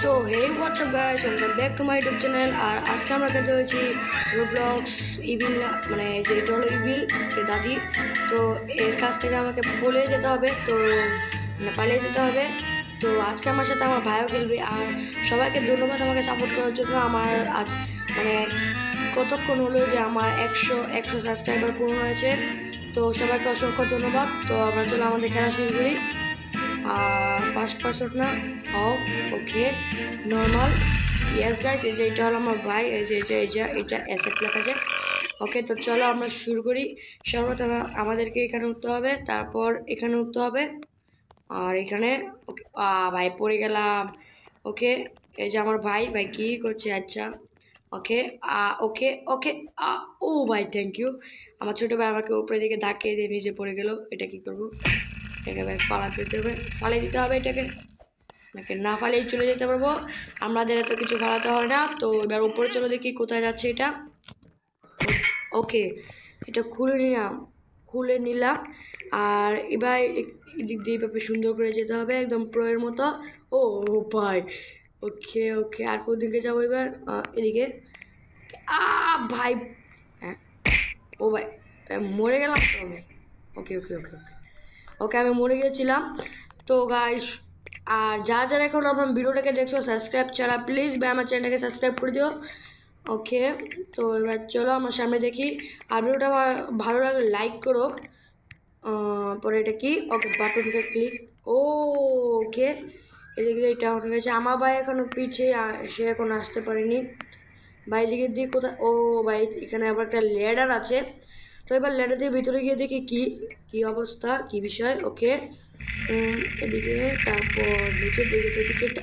So hey what's up guys, welcome back to my YouTube channel. আর আজকে আমরা খেলতে হয়েছি রোবলক্স ইভিল, মানে যেটা হলো ইভিল দাদি। তো এর কাছ থেকে আমাকে পালিয়ে যেতে হবে, তো পালিয়ে যেতে হবে। তো আজকে আমার সাথে আমার ভাইও খেলবে। আর সবাইকে ধন্যবাদ আমাকে সাপোর্ট করার জন্য। আমার আজ মানে কতক্ষণ হলো যে আমার একশো সাবস্ক্রাইবার পূর্ণ হয়েছে। তো সবাইকে অসংখ্য ধন্যবাদ। তো আমরা চলো আমাদের খেলা শুরু করি। ফার্স্ট পারসন না of, okay normal, yes guys. এই যে এটা হলো আমার ভাই, এই যে এটা অ্যাসেট লেখা যায়। ওকে, তো চলো আমরা শুরু করি। সর্বপ্রথম আমাদেরকে এখানে উঠতে হবে, তারপর এখানে উঠতে হবে, আর এখানে ওকে ভাই পড়ে গেলাম। ওকে, এই যে আমার ভাই কি করছে? আচ্ছা ওকে ওকে ওকে ও ভাই থ্যাংক ইউ। আমার ছোটো ভাই আমাকে উপরে দিকে ধাক্কিয়ে দিয়ে নিচে পড়ে গেল। এটা কি করবো? এটাকে ভাই ফালিয়ে দিতে হবে এটাকে, নাকি না ফালিয়েই চলে যেতে পারবো। আমাদের এত কিছু ফালাতে হয় না। তো এবার উপরে চলো দেখি কোথায় যাচ্ছে এটা। ওকে, এটা খুলে নিলাম। আর এবার এদিক দিয়ে এভাবে সুন্দর করে যেতে হবে, একদম প্রয়ের মতো। ও ভাই ওকে ওকে, আর কোদিকে যাবো এবার? এদিকে। ভাই হ্যাঁ, ও ভাই মরে গেলাম তো আমি। ওকে ওকে ওকে ওকে ওকে, আমি মরে গিয়েছিলাম। তো গাইস, আর যারা এখন আমার ভিডিওটাকে দেখছো সাবস্ক্রাইব ছাড়া, প্লিজ ভাই আমার চ্যানেলটাকে সাবস্ক্রাইব করে দিও। ওকে, তো এবার চলো আমার সামনে দেখি। আর ভিডিওটা ভালো লাগলে লাইক করো। পরে এটা কি? ওকে, বাটনকে ক্লিক। ওকে, এদিকে এটা হয়ে গেছে। আমার ভাই এখনো পিছিয়ে, সে এখন আসতে পারেনি। ভাই এদিকে দিয়ে কোথায়? ও ভাই এখানে আবার একটা ল্যাডার আছে। তো এবার ল্যাডার দিয়ে ভিতরে গিয়ে দেখি কি অবস্থা, কি বিষয়। ওকে, এদিকে, তারপর নিচের দিকে তো কিছুটা।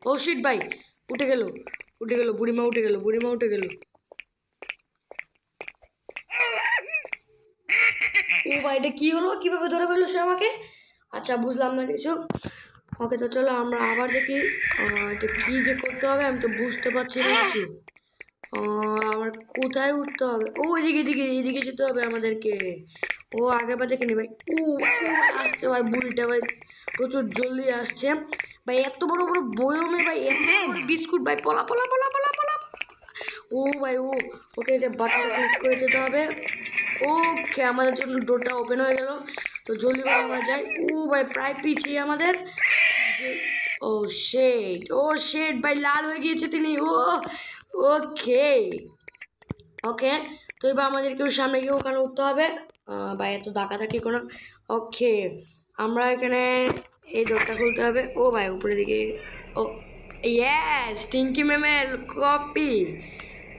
ও শিট ভাই, উঠে গেল বুড়িমা উঠে গেল। ও ভাই এটা কি হলো? কিভাবে ধরে ফেললো সে আমাকে? আচ্ছা, বুঝলাম না কিছু। ওকে, তো চলো আমরা আবার দেখি এটা কি যে করতে হবে, আমি তো বুঝতে পারছি না কিছু। আমার কোথায় উঠতে হবে? ও এদিকে যেতে হবে আমাদেরকে। ও আগে বা দেখিনি ভাই। আসছে ভাই, বুড়িটা ভাই প্রচুর জলদি আসছে ভাই। এত বড় বড় বয়মে ভাই, এত বড় বিস্কুট ভাই, পলা। ও ভাই ওকে, এটা বাটনটা ক্লিক করে যেতে হবে। ওকে, আমাদের জন্য ডোরটা ওপেন হয়ে গেল। তো জলদি করে আমরা যাই। ও ভাই প্রায় পিছিয়ে আমাদের। ও শেট ভাই, লাল হয়ে গিয়েছে তিনি। ওকে ওকে, তো এবার আমাদেরকেও সামনে গিয়ে ওখানে উঠতে হবে। ভাই এত ধাক্কাধাক্কি কোনো। ওকে, আমরা এখানে এই ডোরটা খুলতে হবে। ও ভাই উপরের দিকে। ও ইয়েস, টিঙ্কি ম্যামের কপি।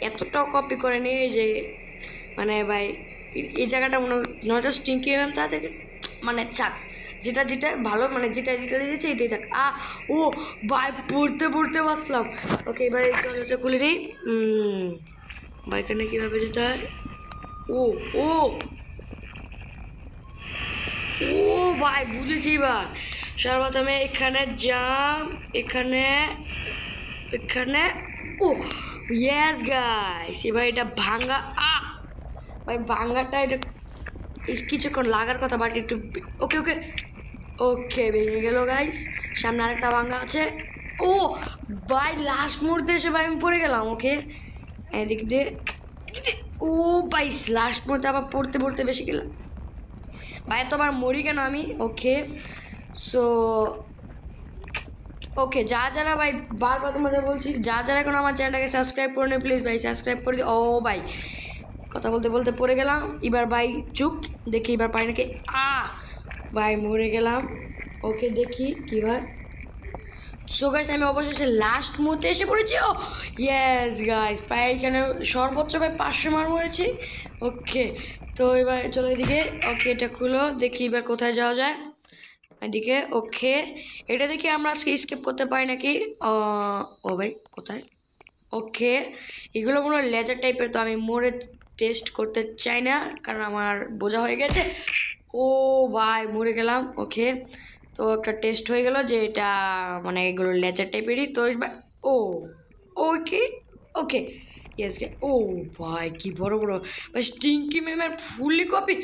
এতটাও কপি করে নি যে মানে ভাই এই জায়গাটা নয়তো স্টিঙ্কি ম্যাম তা থেকে মানে চাক, যেটা ভালো, মানে যেটা দিয়েছে এটাই থাক। ও ভাই পড়তে বসলাম। ওকে, এবার এই দরজা খুলে নিই। ভাই এখানে কীভাবে যেতে হয়? ও ভাই বুঝেছি এবার। সর্বপ্রথমে এখানে যাম, এখানে ও ইয়েস গাইস, এবার এটা ভাঙা। ভাই ভাঙাটা এটা কিছুক্ষণ লাগার কথা, বাট একটু। ওকে ভেঙে গেল গাইস। সামনে আরেকটা ভাঙা আছে। ও ভাই লাস্ট মুহূর্তে এসে ভাই আমি পড়ে গেলাম। ওকে, এদিক দিয়ে। ও ভাই লাস্ট মুহূর্তে আবার পড়তে বেশি গেলাম ভাই, তো আবার মরি কেন আমি? ওকে, সো ওকে, যারা ভাই বারবার তোমাদের বলছি, যারা এখন আমার চ্যানেলটাকে সাবস্ক্রাইব করে নে, প্লিজ ভাই সাবস্ক্রাইব করে দিও। ও ভাই কথা বলতে পড়ে গেলাম। এবার ভাই চুপ, দেখি এবার পাই নাকি। ভাই মরে গেলাম। ওকে, দেখি কি হয়। সো গাইস, আমি অবশেষে লাস্ট মুহূর্তে এসে পড়েছি। ইয়েস গাইস, প্রায় এখানে সর্বোচ্চ ভাই 500 মার মরেছি। ওকে, তো এবার চলো এদিকে। ওকে, এটা খুলো, দেখি এবার কোথায় যাওয়া যায়। এদিকে। ওকে, এটা দেখি আমরা আজকে স্কিপ করতে পারি নাকি। ও ভাই কোথায়? ওকে, এগুলো মনে হয় লেজার টাইপের, তো আমি মোড়ে টেস্ট করতে চাই না, কারণ আমার বোঝা হয়ে গেছে। ও ভাই মরে গেলাম। ওকে, তো একটা টেস্ট হয়ে গেল যে এটা মানে এগুলো লেজার টাইপেরই। তো ওকে ইয়েস গে। ও ভাই কি বড় ভাই, স্টিঙ্কি ম্যামের ফুললি কপি।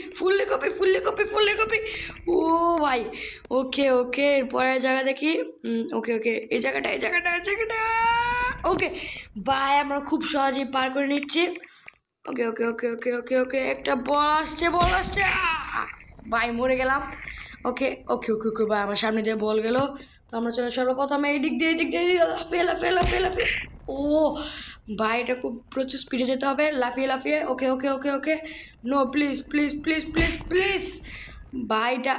ও ভাই ওকে ওকে পরের জায়গা দেখি ওকে ওকে এই জায়গাটা ওকে ভাই আমরা খুব সহজেই পার করে নিচ্ছি ওকে ওকে ওকে ওকে ওকে ওকে একটা বল আসছে ভাই মরে গেলাম ওকে ওকে ওকে ওকে ভাই আমার সামনে দিয়ে বল গেল তো আমরা চলে সর্বপ্রথম এই দিক দিয়ে লাফিয়ে ও ভাই এটা খুব প্রচুর স্পিডে যেতে হবে লাফিয়ে okay okay okay okay no please please please please please ভাইটা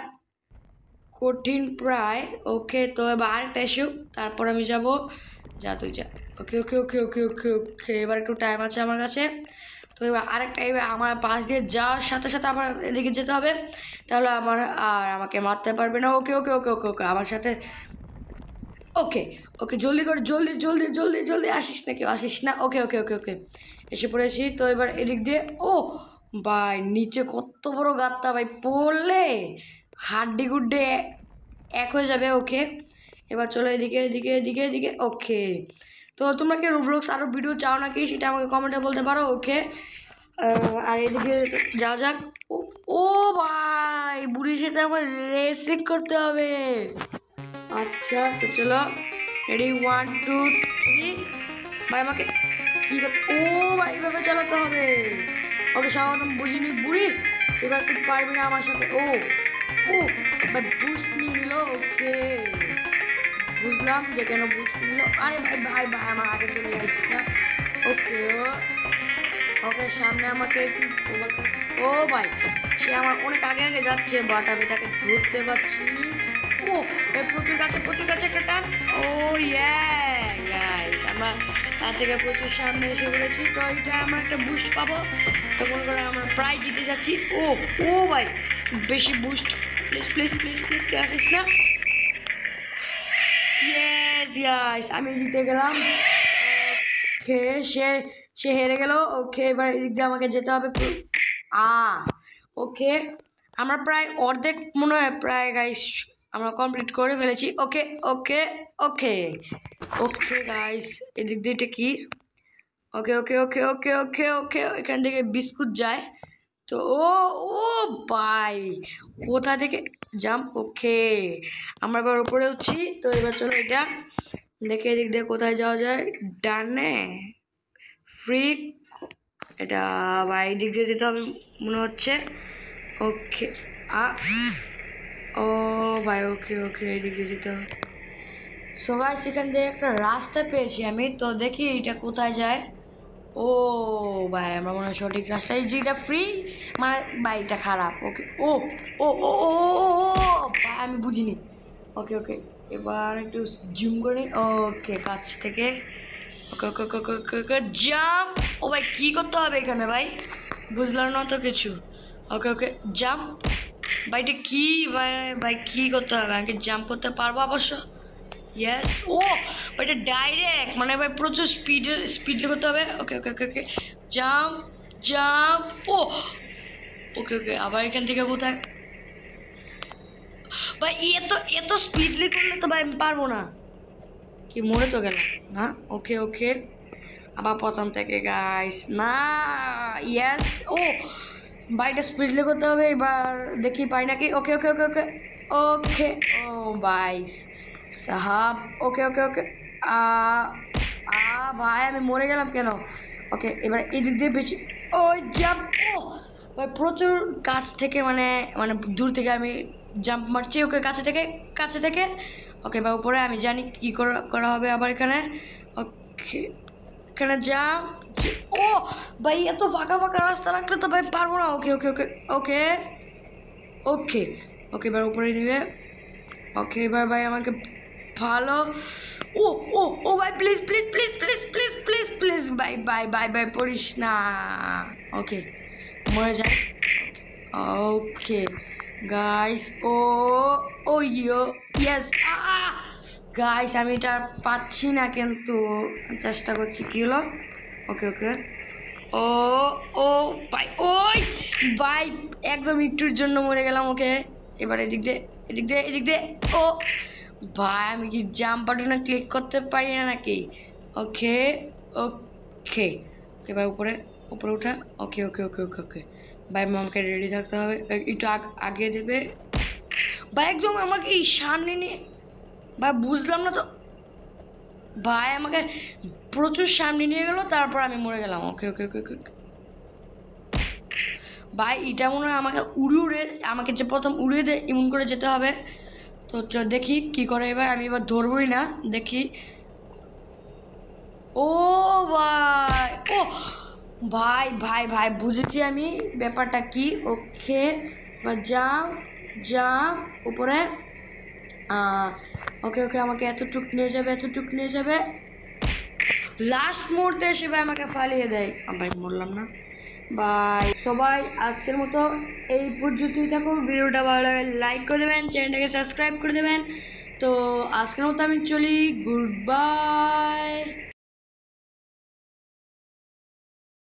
কঠিন প্রায় ওকে তো এবার আরেকটা এসু তারপর আমি যাব যা তুই যা ওকে ওকে ওকে ওকে ওকে ওকে এবার একটু টাইম আছে আমার কাছে তো এবার আরেকটা এবার আমার পাশ দিয়ে যাওয়ার সাথে সাথে আমার এদিকে যেতে হবে তাহলে আমাকে মারতে পারবে না ওকে ওকে ওকে ওকে ওকে আমার সাথে ওকে ওকে জলদি করে জলদি জলদি জলদি জলদি আসিস না কেউ আসিস না ওকে ওকে ওকে ওকে এসে পড়েছি তো এবার এদিক দিয়ে ও ভাই নিচে কত বড় গাত্তা ভাই পড়লে হাড্ডি গুড্ডে এক হয়ে যাবে ওকে এবার চলো এদিকে এদিকে এদিকে এদিকে ওকে তো তোমরা কি রোবলক্স আরও ভিডিও চাও নাকি সেটা আমাকে কমেন্টে বলতে পারো ওকে আর এদিকে যাওয়া যাক ও ভাই বুড়ির সাথে আমার রেসিং করতে হবে আচ্ছা তো চলো রেডি 1 2 3 ভাই আমাকে কি ও ভাই এভাবে চালাতে হবে ওকে স্বাগতম বুঝিনি বুড়ি এবার তুই পারবি না আমার সাথে ও ভাই বুস্ট নিয়ে নিল ওকে বুঝলাম যে কেন বুস্ট নিল আরে ভাই ভাই ভাই আমার আগে চলে যাস না ওকে ওকে সামনে আমাকে ও ভাই সে আমার অনেক আগে আগে যাচ্ছে বাট আমি তাকে ধরতে পারছি ও প্রচুর কাছে একটা টান ও গাইস আমরা তার থেকে প্রচুর সামনে এসে পড়েছি তো এটা আমরা একটা বুস্ট পাবো তখন করে আমরা প্রায় জিতে যাচ্ছি ও ভাই বেশি boost please please please please কে আসিস না ইয়েস গাইস আমি জিতে গেলাম ওকে সে হেরে গেল ওকে এবার এদিক দিয়ে আমাকে যেতে হবে ওকে আমরা প্রায় অর্ধেক মনে হয় প্রায় গাইস আমরা কমপ্লিট করে ফেলেছি ওকে ওকে ওকে ওকে গাইস এদিক দিয়ে এটা কি ওকে ওকে ওকে ওকে ওকে ওকে এখান থেকে বিস্কুট যায় তো ও ভাই কোথা থেকে জাম্প ওকে আমরা এবার উপরে উঠছি তো এবার চলো এটা দেখে এদিক দিয়ে কোথায় যাওয়া যায় ডানে ফ্রি এটা ভাই এদিক দিয়ে যেতে হবে মনে হচ্ছে ওকে ও ভাই ওকে ওকে এদিক দিয়ে যেতে হবে সো গাইস সেখান দিয়ে একটা রাস্তা পেয়েছি আমি তো দেখি এটা কোথায় যায় ও ভাই আমরা মনে হয় সঠিক রাস্তায় যেটা ফ্রি মানে বাইকটা খারাপ ওকে ও ও ও ও ভাই আমি বুঝিনি ওকে ওকে এবার একটু জুম করি ওকে কাছ থেকে ওকে ওকে ওকে ওকে ওকে জাম্প ও ভাই কী করতে হবে এখানে ভাই বুঝলাম না তো কিছু ওকে ওকে জাম্প ভাইটা কী ভাই কী করতে হবে আমাকে জাম্প করতে পারবো অবশ্য ইয়েস ও এটা ডাইরেক্ট মানে ভাই প্রচুর স্পিড করতে হবে ওকে ওকে ওকে ওকে জাম্প ওকে ওকে আবার এখান থেকে কোথায় ভাই এত স্পিডলি করলে তো ভাই আমি পারবো না কি মরে তো গেল না ওকে ওকে আবার প্রথম থেকে গাইস না ইয়েস ভাইটা স্পিডলি করতে হবে এবার দেখি পাই নাকি ওকে ওকে ওকে ওকে ওকে ও বাইস সাহাব ওকে ওকে ওকে ভাই আমি মরে গেলাম কেন ওকে এবার এদিক দিয়ে বেশি জাম্প ভাই প্রচুর কাছ থেকে মানে দূর থেকে আমি জাম্প মারছি ওকে কাছে থেকে ওকে এবার উপরে আমি জানি কী করা হবে আবার এখানে ওকে এখানে জাম্প ভাই এত ফাঁকা রাস্তা রাখলে তো ভাই পারবো না ওকে ওকে ওকে ওকে ওকে ওকে এবার উপরে দিবে ওকে এবার ভাই আমাকে ভালো ও ভাই please please please please please please please ভাই পড়িস না ওকে মরে যায় ওকে গাইস ইয়েস গাইস আমি এটা পাচ্ছি না কিন্তু চেষ্টা করছি কি হলো ওকে ওকে ও ভাই একদম একটুর জন্য মরে গেলাম ওকে এবার এদিক দিয়ে ভাই আমি কি জাম্প বাটনে ক্লিক করতে পারি না নাকি ওকে ওকে এবার উপরে ওঠা ওকে ওকে ওকে ওকে ওকে ভাই আমাকে রেডি থাকতে হবে একটু আগে দেবে ভাই একদম আমাকে এই সামনে নিয়ে, ভাই বুঝলাম না তো, ভাই আমাকে প্রচুর সামনে নিয়ে গেল, তারপর আমি মরে গেলাম। ওকে ওকে ওকে ওকে ভাই এটা মনে হয় আমাকে আমাকে যে প্রথম উড়িয়ে দেয় এমন করে যেতে হবে। তো দেখি কি করে এবার, আমি এবার ধরবই না, দেখি। ও ভাই, ও ভাই ভাই ভাই বুঝেছি আমি ব্যাপারটা কি। ওকে এবার যাও উপরে। ওকে ওকে আমাকে এতটুক নিয়ে যাবে। লাস্ট মুহূর্তে এসে ভাই আমাকে ফালিয়ে দেয়। ভাই মরলাম না ভাই। সবাই আজকের মতো এই পর্যন্তই থাকুক। ভিডিওটা ভালো লাগে লাইক করে দেবেন, চ্যানেলটাকে সাবস্ক্রাইব করে দেবেন। তো আজকের মতো আমি চলি, গুড বাই।